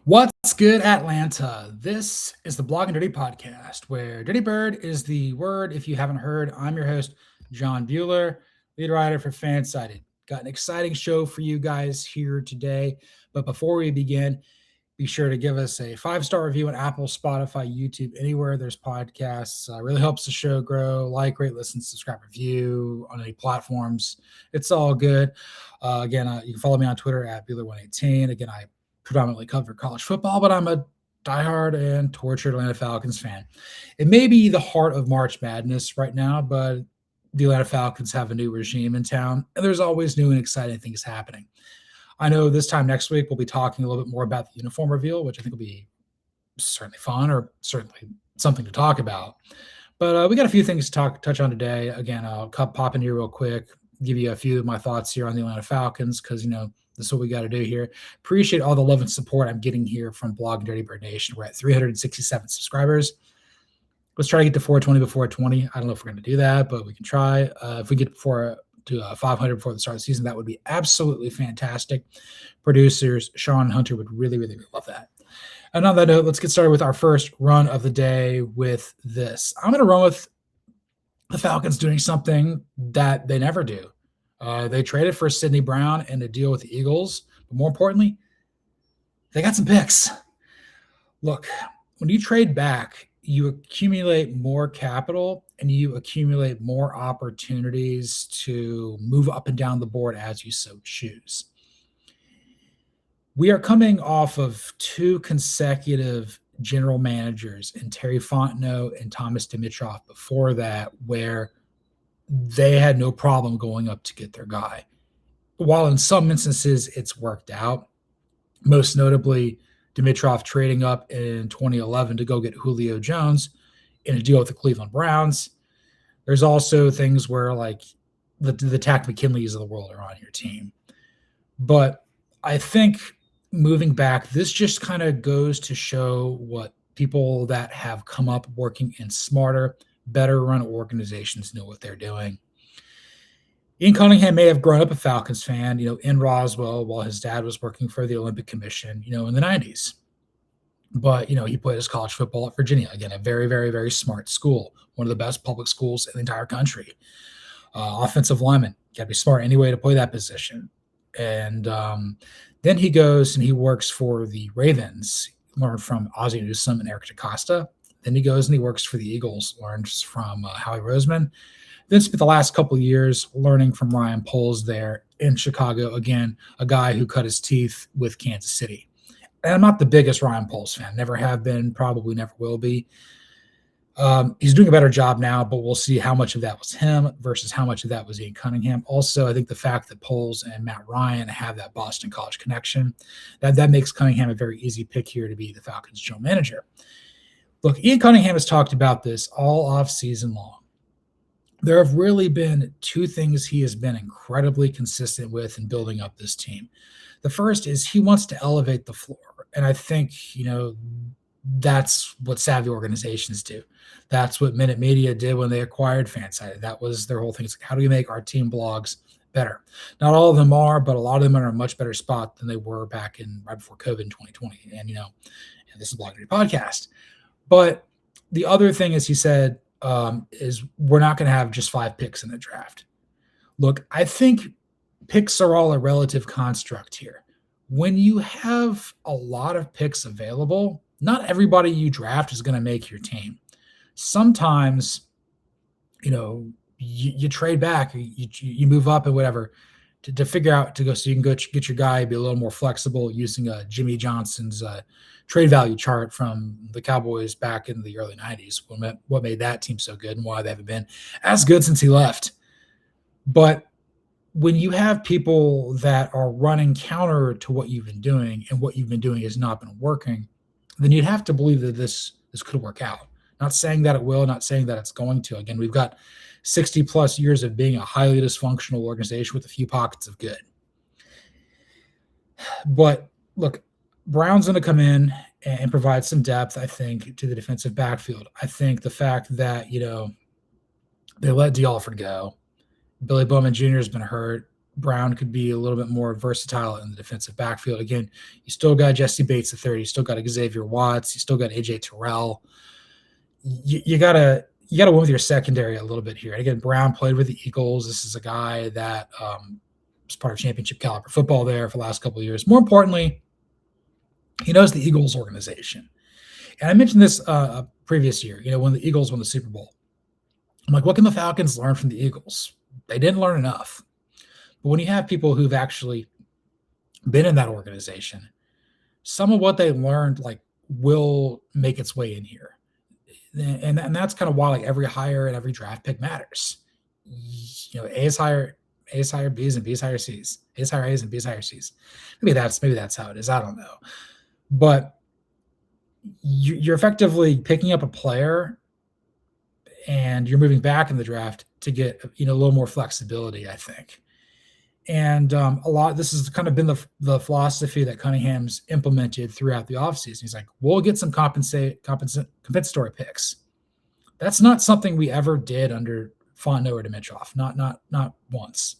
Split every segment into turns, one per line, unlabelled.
What's good, Atlanta? This is the Blog and Dirty Podcast, where Dirty Bird is the word. If you haven't heard, I'm your host, John Buhler, lead writer for FanSided. Got an exciting show for you guys here today. But before we begin, be sure to give us a 5-star review on Apple, Spotify, YouTube, anywhere there's podcasts. Really helps the show grow. Like, rate, listen, subscribe, review on any platforms. It's all good. Again, you can follow me on Twitter at Buhler118. Again, I predominantly cover college football, but I'm a diehard and tortured Atlanta Falcons fan. It may be the heart of March Madness right now, but the Atlanta Falcons have a new regime in town, and there's always new and exciting things happening. I know this time next week we'll be talking a little bit more about the uniform reveal, which I think will be certainly fun or certainly something to talk about. But we got a few things to touch on today. Again, I'll pop in here real quick, give you a few of my thoughts here on the Atlanta Falcons because, this is what we got to do here. Appreciate all the love and support I'm getting here from Blog and Dirty Bird Nation. We're at 367 subscribers. Let's try to get to 420 before 20. I don't know if we're going to do that, but we can try. If we get to 500 before the start of the season, that would be absolutely fantastic. Producers, Sean and Hunter would really, really, really love that. And on that note, let's get started with our first run of the day with this. I'm going to run with the Falcons doing something that they never do. They traded for Sidney Brown and a deal with the Eagles, but more importantly, they got some picks. Look, when you trade back, you accumulate more capital and you accumulate more opportunities to move up and down the board as you so choose. We are coming off of 2 consecutive general managers in Terry Fontenot and Thomas Dimitroff before that, where they had no problem going up to get their guy. While in some instances it's worked out, most notably Dimitroff trading up in 2011 to go get Julio Jones in a deal with the Cleveland Browns. There's also things where like the Tack McKinleys of the world are on your team. But I think moving back, this just kind of goes to show what people that have come up working in smarter, better run organizations know what they're doing. Ian Cunningham may have grown up a Falcons fan, in Roswell while his dad was working for the Olympic Commission, in the 90s. But, he played his college football at Virginia. Again, a very, very, very smart school, one of the best public schools in the entire country. Offensive lineman, got to be smart anyway to play that position. And then he goes and he works for the Ravens, learned from Ozzie Newsome and Eric DaCosta. Then he goes and he works for the Eagles, learns from Howie Roseman. Then spent the last couple of years learning from Ryan Poles there in Chicago. Again, a guy who cut his teeth with Kansas City. And I'm not the biggest Ryan Poles fan. Never have been, probably never will be. He's doing a better job now, but we'll see how much of that was him versus how much of that was Ian Cunningham. Also, I think the fact that Poles and Matt Ryan have that Boston College connection, that makes Cunningham a very easy pick here to be the Falcons general manager. Look, Ian Cunningham has talked about this all offseason long. There have really been 2 things he has been incredibly consistent with in building up this team. The first is he wants to elevate the floor. And I think, that's what savvy organizations do. That's what Minute Media did when they acquired FanSided. That was their whole thing. It's like, how do we make our team blogs better? Not all of them are, but a lot of them are in a much better spot than they were back in right before COVID in 2020. And, and this is Blog and Dirty Podcast. But the other thing, as he said, is we're not going to have just 5 picks in the draft. Look, I think picks are all a relative construct here. When you have a lot of picks available, not everybody you draft is going to make your team. Sometimes, you trade back, you move up and whatever to figure out to go so you can go get your guy, be a little more flexible using Jimmy Johnson's trade value chart from the Cowboys back in the early 90s. What made that team so good and why they haven't been as good since he left. But when you have people that are running counter to what you've been doing and what you've been doing has not been working, then you'd have to believe that this could work out. Not saying that it will, not saying that it's going to. Again, we've got 60 plus years of being a highly dysfunctional organization with a few pockets of good. But look, Brown's going to come in and provide some depth, I think, to the defensive backfield. I think the fact that, they let D. Alford go. Billy Bowman Jr. has been hurt. Brown could be a little bit more versatile in the defensive backfield. Again, you still got Jesse Bates the third. You still got Xavier Watts. You still got AJ Terrell. You gotta win with your secondary a little bit here. And again, Brown played with the Eagles. This is a guy that was part of championship caliber football there for the last couple of years. More importantly, he knows the Eagles organization. And I mentioned this previous year, when the Eagles won the Super Bowl. I'm like, what can the Falcons learn from the Eagles? They didn't learn enough. But when you have people who've actually been in that organization, some of what they learned will make its way in here. And that's kind of why every hire and every draft pick matters. A is higher, B's, and B's higher C's. A is higher A's and B's higher C's. Maybe that's how it is. I don't know. But you're effectively picking up a player and you're moving back in the draft to get a little more flexibility, I think. And this has kind of been the philosophy that Cunningham's implemented throughout the offseason. He's like, we'll get some compensatory picks. That's not something we ever did under Fontenot or Dimitroff. Not once.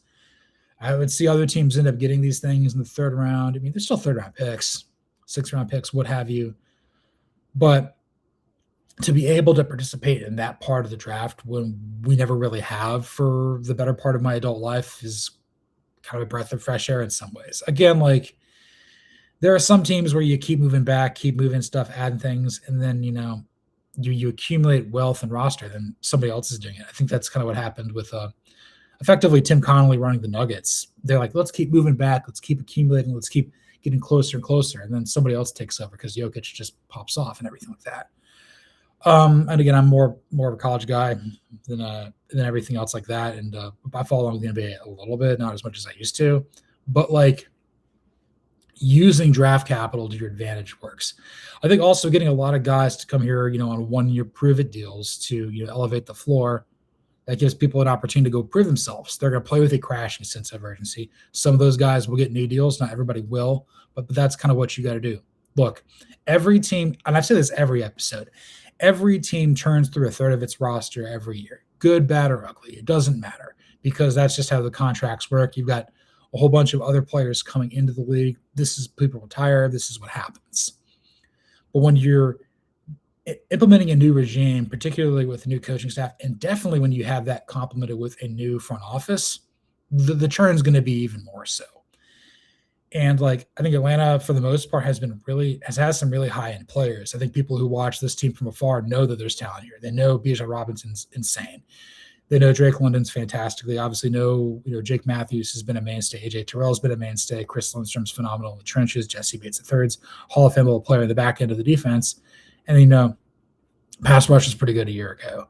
I would see other teams end up getting these things in the third round. I mean, they're still third-round picks, sixth-round picks, what have you. But to be able to participate in that part of the draft when we never really have for the better part of my adult life is kind of a breath of fresh air in some ways. Again, there are some teams where you keep moving back, keep moving stuff, adding things, and then, you accumulate wealth and roster, then somebody else is doing it. I think that's kind of what happened with effectively Tim Connolly running the Nuggets. They're like, let's keep moving back. Let's keep accumulating. Let's keep getting closer and closer. And then somebody else takes over because Jokic just pops off and everything like that. And again, I'm more of a college guy than everything else like that. And I follow along with the NBA a little bit, not as much as I used to, but using draft capital to your advantage works. I think also getting a lot of guys to come here, on 1-year prove-it deals to elevate the floor. That gives people an opportunity to go prove themselves. They're going to play with a crashing sense of urgency. Some of those guys will get new deals. Not everybody will, but that's kind of what you got to do. Look, every team, and I've said this every episode, every team turns through a third of its roster every year. Good, bad, or ugly. It doesn't matter because that's just how the contracts work. You've got a whole bunch of other players coming into the league. This is people retire. This is what happens. But when you're implementing a new regime, particularly with a new coaching staff, and definitely when you have that complemented with a new front office, the churn is going to be even more so. And I think Atlanta, for the most part, has had some really high-end players. I think people who watch this team from afar know that there's talent here. They know Bijan Robinson's insane. They know Drake London's fantastic. They obviously know, Jake Matthews has been a mainstay. AJ Terrell's been a mainstay. Chris Lindstrom's phenomenal in the trenches. Jesse Bates III's Hall of Fame player in the back end of the defense. And pass rush was pretty good a year ago.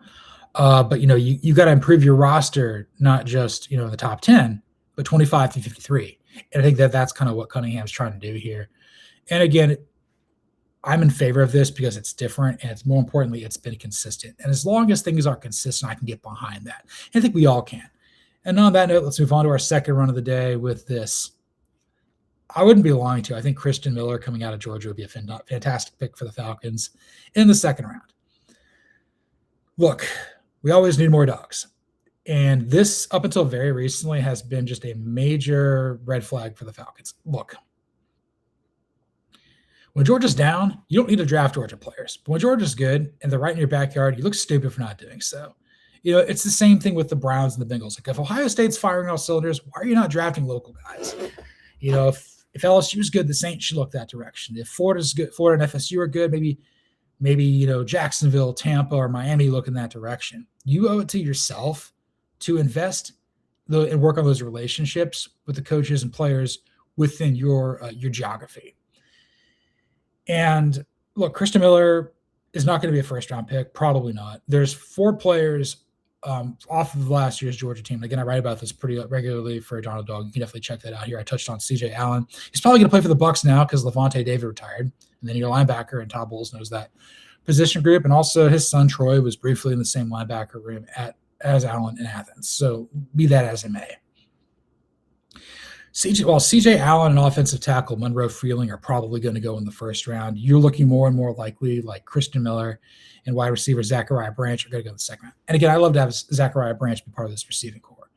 But you got to improve your roster, not just in the top 10, but 25 through 53. And I think that's kind of what Cunningham's trying to do here. And again, I'm in favor of this because it's different, and it's more importantly, it's been consistent. And as long as things are consistent, I can get behind that. And I think we all can. And on that note, let's move on to our second run of the day with this. I wouldn't be lying to you. I think Christen Miller coming out of Georgia would be a fantastic pick for the Falcons in the second round. Look, we always need more Dawgs. And this, up until very recently, has been just a major red flag for the Falcons. Look, when Georgia's down, you don't need to draft Georgia players. But when Georgia's good and they're right in your backyard, you look stupid for not doing so. It's the same thing with the Browns and the Bengals. If Ohio State's firing all cylinders, why are you not drafting local guys? If LSU's good, the Saints should look that direction. If Florida's good, Florida and FSU are good, maybe Jacksonville, Tampa, or Miami look in that direction. You owe it to yourself to invest and work on those relationships with the coaches and players within your geography. And look, Christen Miller is not going to be a first-round pick, probably not. There's 4 players off of last year's Georgia team. Again, I write about this pretty regularly for Donald Dog. You can definitely check that out here. I touched on C.J. Allen. He's probably going to play for the Bucs now because Levante David retired. And then your linebacker, and Todd Bowles knows that position group. And also his son, Troy, was briefly in the same linebacker room as Allen in Athens. So be that as it may. C.J. Allen and offensive tackle Monroe Freeling are probably going to go in the first round. You're looking more and more likely like Christen Miller and wide receiver Zachariah Branch are going to go in the second round. And again, I love to have Zachariah Branch be part of this receiving core.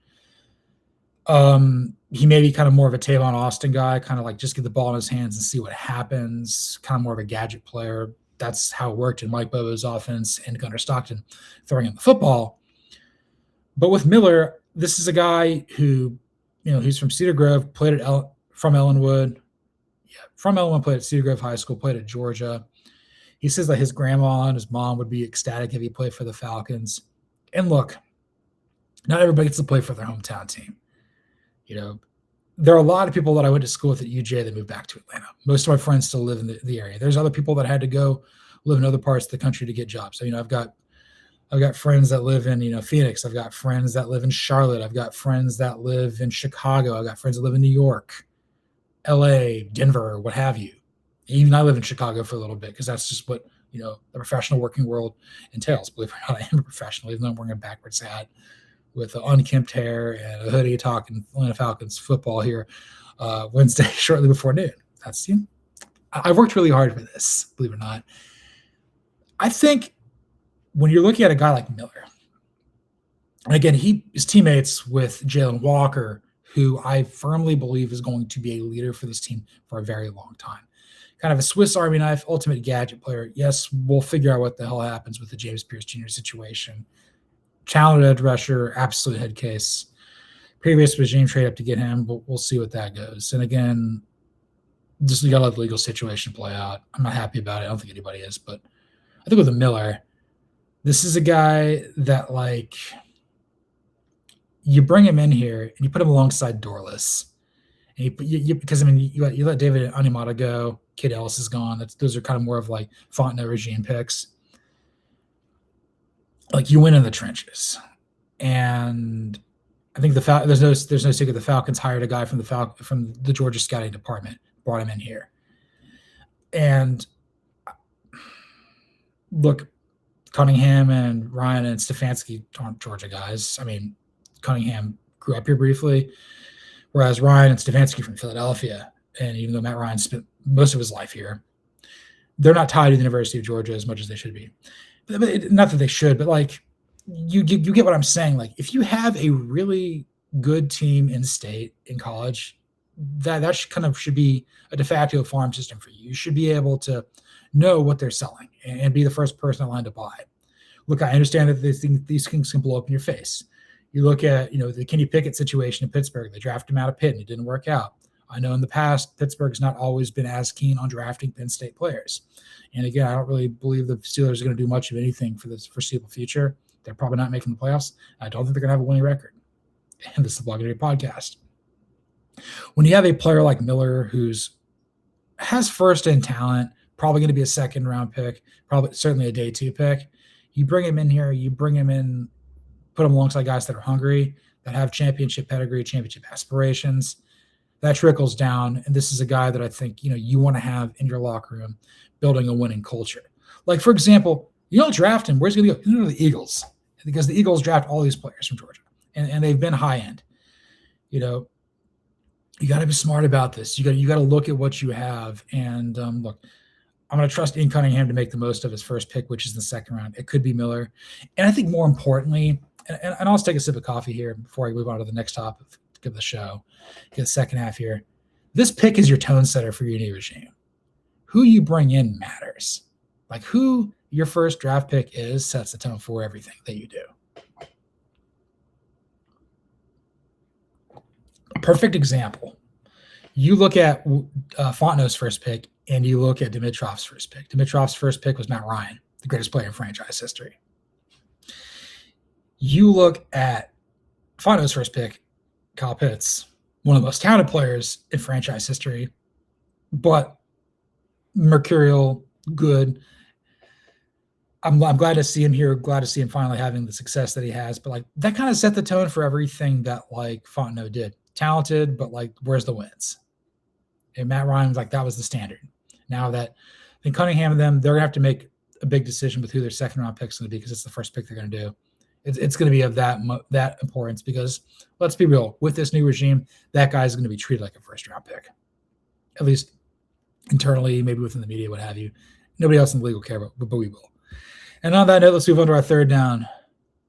he may be kind of more of a Tavon Austin guy, kind of like just get the ball in his hands and see what happens, kind of more of a gadget player. That's how it worked in Mike Bobo's offense and Gunnar Stockton throwing him the football. But with Miller, this is a guy who, he's from Cedar Grove, played from Ellenwood. Yeah, from Ellenwood, played at Cedar Grove High School, played at Georgia. He says that his grandma and his mom would be ecstatic if he played for the Falcons. And look, not everybody gets to play for their hometown team. There are a lot of people that I went to school with at UGA that moved back to Atlanta. Most of my friends still live in the area. There's other people that had to go live in other parts of the country to get jobs. So, I've got friends that live in, Phoenix. I've got friends that live in Charlotte. I've got friends that live in Chicago. I've got friends that live in New York, LA, Denver, what have you. Even I live in Chicago for a little bit because that's just what, the professional working world entails. Believe it or not, I am a professional, even though I'm wearing a backwards hat with an unkempt hair and a hoodie talking Atlanta Falcons football here Wednesday shortly before noon. That's, I've worked really hard for this, believe it or not. I think when you're looking at a guy like Miller, and again, he is teammates with Jalen Walker, who I firmly believe is going to be a leader for this team for a very long time. Kind of a Swiss Army knife, ultimate gadget player. Yes, we'll figure out what the hell happens with the James Pierce Jr. situation. Talented edge rusher, absolute head case. Previous regime trade up to get him, but we'll see what that goes. And again, just you got to let the legal situation play out. I'm not happy about it. I don't think anybody is, but I think with a Miller, this is a guy that you bring him in here and you put him alongside Dorless. And because you let David Animata go, Kid Ellis is gone. Those are kind of more of Fontenot regime picks. You win in the trenches, and I think there's no secret the Falcons hired a guy from the Georgia scouting department, brought him in here, and look, Cunningham and Ryan and Stefanski aren't Georgia guys. I mean, Cunningham grew up here briefly, whereas Ryan and Stefanski from Philadelphia, and even though Matt Ryan spent most of his life here, they're not tied to the University of Georgia as much as they should be. Not that they should, but you get what I'm saying. If you have a really good team in state in college, that should be a de facto farm system for you. You should be able to know what they're selling and be the first person in line to buy. Look, I understand that these things can blow up in your face. You look at the Kenny Pickett situation in Pittsburgh. They drafted him out of Pitt and it didn't work out. I know in the past Pittsburgh's not always been as keen on drafting Penn State players. And again, I don't really believe the Steelers are going to do much of anything for this foreseeable future. They're probably not making the playoffs. I don't think they're going to have a winning record. And this is the Blogging Day podcast. When you have a player like Miller has first-in talent, probably going to be a second-round pick, probably certainly a day 2 pick, you bring him in here, put him alongside guys that are hungry, that have championship pedigree, championship aspirations. That trickles down, and this is a guy that I think you want to have in your locker room, building a winning culture. For example, you don't draft him. Where's he going to go? He's going to the Eagles, because the Eagles draft all these players from Georgia, and they've been high end. You got to be smart about this. You got to look at what you have, and look, I'm going to trust Ian Cunningham to make the most of his first pick, which is the second round. It could be Miller, and I think more importantly, and I'll just take a sip of coffee here before I move on to the next topic of the show, get the second half here. This pick is your tone setter for your new regime. Who you bring in matters. Who your first draft pick is sets the tone for everything that you do. A perfect example. You look at Fontenot's first pick and you look at Dimitrov's first pick. Dimitrov's first pick was Matt Ryan, the greatest player in franchise history. You look at Fontenot's first pick, Kyle Pitts, one of the most talented players in franchise history, but mercurial, good. I'm glad to see him here. Glad to see him finally having the success that he has. But that kind of set the tone for everything that Fontenot did. Talented, but where's the wins? And Matt Ryan was that was the standard. Now that I think Cunningham and them, they're gonna have to make a big decision with who their second round pick is going to be, because it's the first pick they're going to do. It's going to be of that importance, because let's be real, with this new regime, that guy's going to be treated like a first round pick, at least internally, maybe within the media, what have you. Nobody else in the league will care, but we will. And on that note, let's move on to our third down.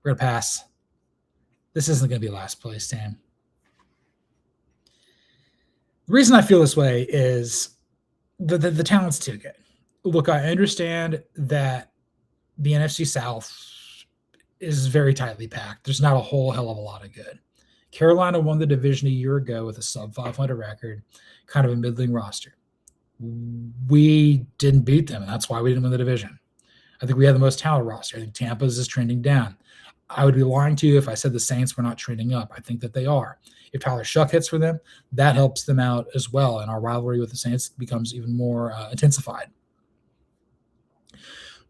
We're going to pass. This isn't going to be last place, Sam. The reason I feel this way is the talent's too good. Look, I understand that the NFC South is very tightly packed. There's not a whole hell of a lot of good. Carolina won the division a year ago with a sub 500 record, kind of a middling roster. We didn't beat them, and that's why we didn't win the division. I think we had the most talented roster. I think Tampa's is trending down. I would be lying to you if I said the Saints were not trending up. I think that they are. If Tyler Shuck hits for them, that helps them out as well, and our rivalry with the Saints becomes even more intensified.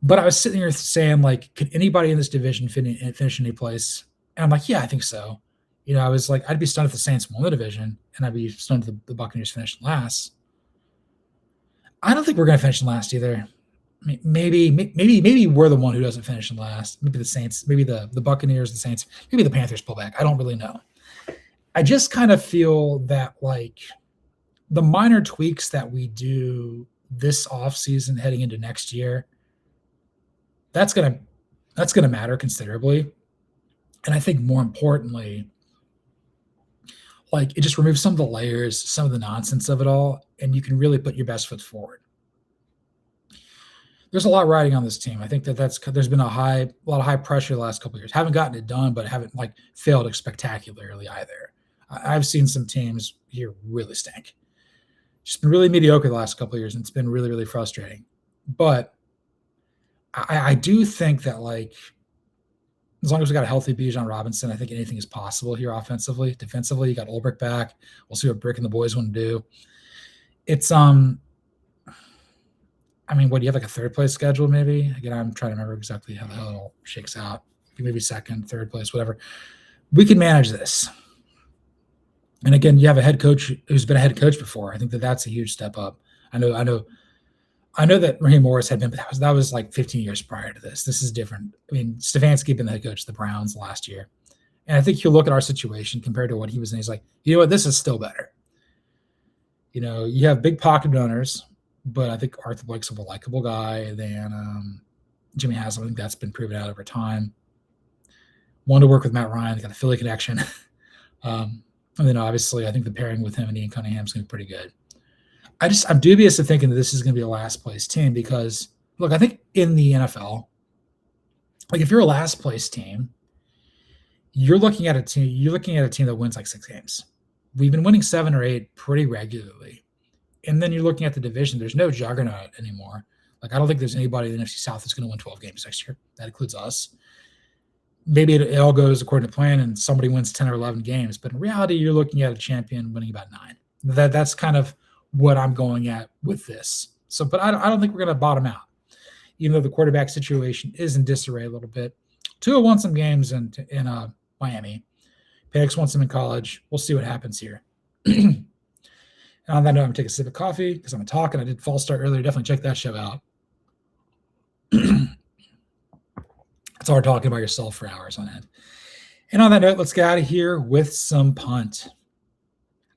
But I was sitting here saying, like, could anybody in this division finish any place? And I'm like, yeah, I think so. I was like, I'd be stunned if the Saints won the division, and I'd be stunned if the Buccaneers finished last. I don't think we're going to finish in last either. Maybe we're the one who doesn't finish in last. Maybe the Saints, maybe the Buccaneers, the Saints, maybe the Panthers pull back. I don't really know. I just kind of feel that, like, the minor tweaks that we do this offseason heading into next year, that's gonna matter considerably. And I think more importantly, like, it just removes some of the layers, some of the nonsense of it all, and you can really put your best foot forward. There's a lot riding on this team. I think there's been a lot of high pressure the last couple of years. Haven't gotten it done, but haven't failed spectacularly either. I've seen some teams here really stink. Just been really mediocre the last couple of years, and it's been really, really frustrating. But I do think that, like, as long as we got a healthy Bijan Robinson, I think anything is possible here offensively. Defensively, you got Ulbrich back. We'll see what Brick and the boys want to do. It's what do you have, like a third place schedule maybe? Again, I'm trying to remember exactly how the hell it all shakes out. Maybe second, third place, whatever. We can manage this. And again, you have a head coach who's been a head coach before. I think that's a huge step up. I know that Raheem Morris had been, but that was like 15 years prior to this. This is different. Stefanski been the head coach of the Browns last year. And I think he'll look at our situation compared to what he was in. He's like, you know what, this is still better. You have big pocket owners, but I think Arthur Blake's a more likable guy than Jimmy Haslam. I think that's been proven out over time. Wanted to work with Matt Ryan. They got a Philly connection. And then obviously I think the pairing with him and Ian Cunningham is going to be pretty good. I'm dubious of thinking that this is going to be a last place team because, look, I think in the NFL, like, if you're a last place team, you're looking at a team that wins like 6 games. We've been winning 7 or 8 pretty regularly. And then you're looking at the division. There's no juggernaut anymore. Like, I don't think there's anybody in the NFC South that's going to win 12 games next year. That includes us. Maybe it all goes according to plan and somebody wins 10 or 11 games. But in reality, you're looking at a champion winning about 9. That's kind of what I'm going at with this. So, but I don't think we're going to bottom out, even though the quarterback situation is in disarray a little bit. Tua won some games in Miami. Penix won some in college. We'll see what happens here. And on that note, I'm going to take a sip of coffee because I'm talking. I did False Start earlier. Definitely check that show out. It's hard talking about yourself for hours on end. And on that note, let's get out of here with some punt.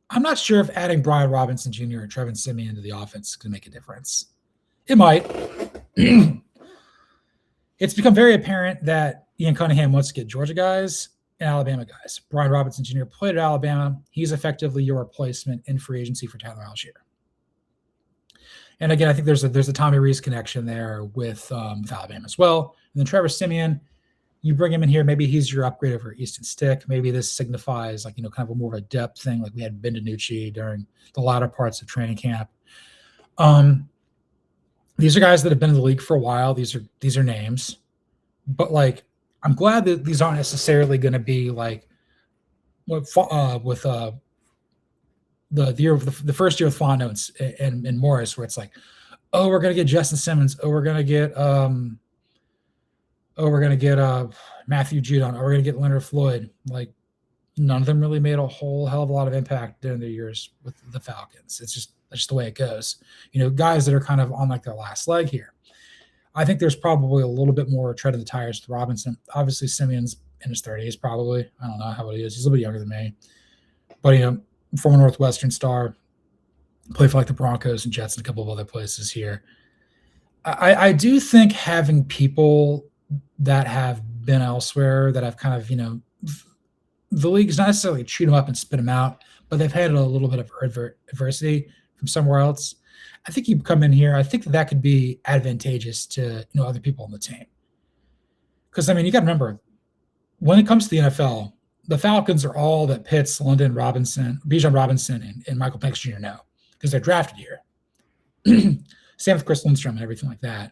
I'm not sure if adding Brian Robinson Jr. or Trevor Siemian into the offense is going to make a difference. It might. It's become very apparent that Ian Cunningham wants to get Georgia guys and Alabama guys. Brian Robinson Jr. played at Alabama. He's effectively your replacement in free agency for Tyler Algier. And again, I think there's a Tommy Rees connection there with Alabama as well. And then Trevor Siemian, you bring him in here. Maybe he's your upgrade over Easton Stick. Maybe this signifies kind of a more of a depth thing, like we had Ben DiNucci during the latter parts of training camp. These are guys that have been in the league for a while. These are names, but I'm glad that these aren't necessarily going to be like what with the first year with Fondo and Morris, where it's like, oh, we're going to get Justin Simmons. Oh, we're going to get Matthew Judon. Oh, we're going to get Leonard Floyd. Like, none of them really made a whole hell of a lot of impact during their years with the Falcons. That's just the way it goes. Guys that are kind of on their last leg here. I think there's probably a little bit more tread in the tires with Robinson. Obviously, Simeon's in his 30s probably. I don't know how old he is. He's a little bit younger than me. But, former Northwestern star, played for the Broncos and Jets and a couple of other places here. I do think having people that have been elsewhere, that have kind of, the league's not necessarily chew them up and spit them out, but they've had a little bit of adversity from somewhere else. I think you come in here. I think that could be advantageous to other people on the team. Because I mean, you got to remember, when it comes to the NFL, the Falcons are all that Pitts, London Robinson, Bijan Robinson, and Michael Penix Jr. know because they're drafted here. Same with Chris Lindstrom and everything like that.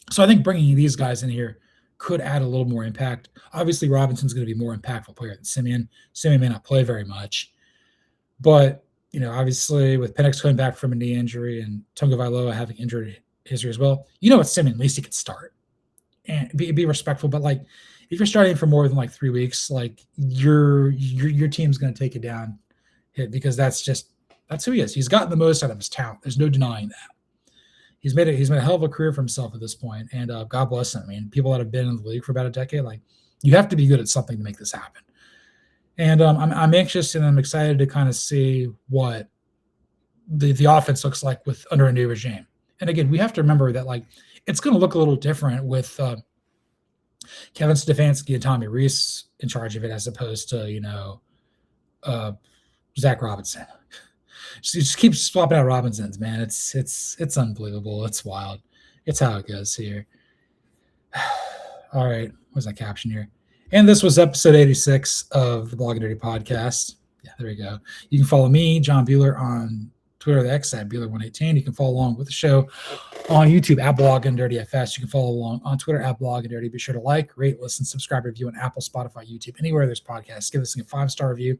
So I think bringing these guys in here could add a little more impact. Obviously, Robinson's going to be a more impactful player than Siemian. Siemian may not play very much. But, obviously with Penix coming back from a knee injury and Tunga Vailoa having injury history as well, with Siemian, at least he could start. And be respectful. But, if you're starting for more than 3 weeks, your team's going to take a down hit because that's who he is. He's gotten the most out of his talent. There's no denying that. He's made a hell of a career for himself at this point, and God bless him. I mean, people that have been in the league for about a decade, you have to be good at something to make this happen. And I'm anxious and I'm excited to kind of see what the offense looks like under a new regime. And again, we have to remember that it's going to look a little different with Kevin Stefanski and Tommy Rees in charge of it, as opposed to Zach Robinson. Just keep swapping out Robinsons, man. It's unbelievable. It's wild. It's how it goes here. All right, what's that caption here? And this was episode 86 of the Blog and Dirty podcast. Yeah, there we go. You can follow me, John Buhler, on Twitter, the X at Buhler118. You can follow along with the show on YouTube at Blog and Dirty FS. You can follow along on Twitter at Blog and Dirty. Be sure to rate, listen, subscribe, review on Apple, Spotify, YouTube, anywhere there's podcasts. Give us a 5-star review.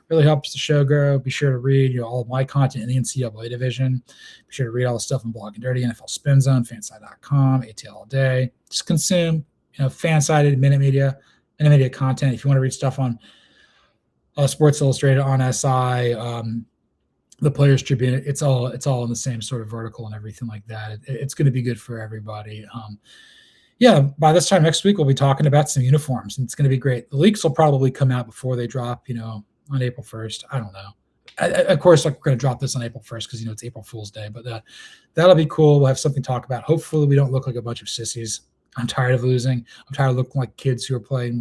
Really helps the show grow. Be sure to read all of my content in the NCAA division. Be sure to read all the stuff on Blog and Dirty, NFL Spin Zone, FanSided.com, ATL all day. Just consume FanSided, Minute Media content. If you want to read stuff on Sports Illustrated, on SI, the Players Tribune, it's all in the same sort of vertical and everything like that. It's going to be good for everybody. By this time next week, we'll be talking about some uniforms, and it's going to be great. The leaks will probably come out before they drop, on April 1st. I don't know. Of course, we're going to drop this on April 1st because, it's April Fool's Day, but that'll be cool. We'll have something to talk about. Hopefully we don't look like a bunch of sissies. I'm tired of losing. I'm tired of looking like kids who are playing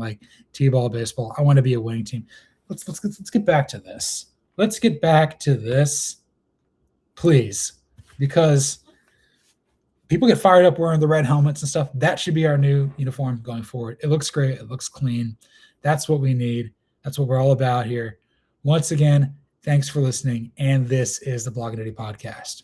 T-ball, baseball. I want to be a winning team. Let's get back to this. Let's get back to this, please, because people get fired up wearing the red helmets and stuff. That should be our new uniform going forward. It looks great. It looks clean. That's what we need. That's what we're all about here. Once again, thanks for listening, and this is the Blog and Dirty Podcast.